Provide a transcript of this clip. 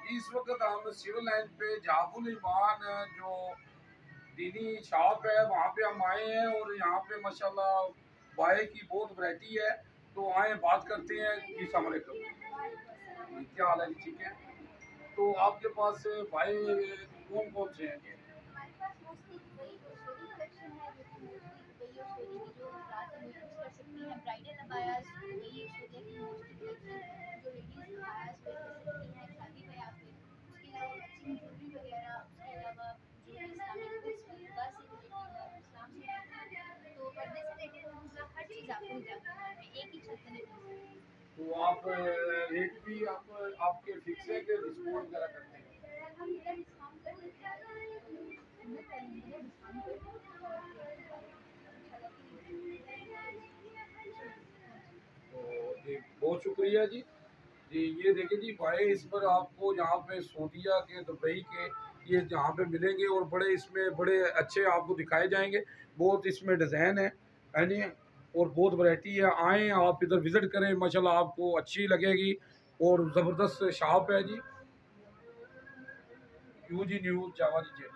इस वक्त हम सिविल लाइन पे जाफुल ईमान जो दीनी शॉप है वहाँ पे हम आए हैं और यहाँ पे माशाल्लाह बाय की बहुत वैरायटी है। तो आए बात करते हैं। जी अस्सलाम वालेकुम, क्या हाल है? ठीक है। तो आपके पास बाय कौन कौन से हैं? हमारे पास मोस्टली दुबई और सऊदी कलेक्शन है, जो कि मोस्टली दुबई और सऊदी की जो हज़रात हैं वो यूज़ कर सकती हैं। ब्राइडल अबायास दुबई और सऊदी की मोस्टली कलेक्शन जो लेडीज़ अबायास वेयर कर सकती हैं शादी ब्याह पे। उसके अलावा मैचिंग ज्वेलरी वगैरह, उसके अलावा जो भी इस्लामिक खुदा से रिलेटेड है, इस्लाम से रिलेटेड, तो पर्दे से रिलेटेड मतलब हर चीज़ आपको मिल जाती है यहाँ पे एक ही छत तले मिल सकती है। तो आप रेट भी आप आपके फिक्स है कि डिस्काउंट वगैरह करते हैं? अल्हम्दुलिल्लाह डिस्काउंट कर देते हैं, हिम्मत अल्हम्दुलिल्लाह डिस्काउंट कर देते हैं और रेट के बारे में इंशाल्लाह तो जी बहुत शुक्रिया जी। जी ये देखिए जी भाई, इस पर आपको यहाँ पे सऊदीया के दुबई के ये जहाँ पे मिलेंगे और बड़े इसमें बड़े अच्छे आपको दिखाए जाएंगे। बहुत इसमें डिज़ाइन है नहीं, और बहुत वैरायटी है। आएँ आप इधर विज़िट करें, माशाल्लाह आपको अच्छी लगेगी और ज़बरदस्त शॉप है जी। यूजी न्यूज़ जावा दीजिए।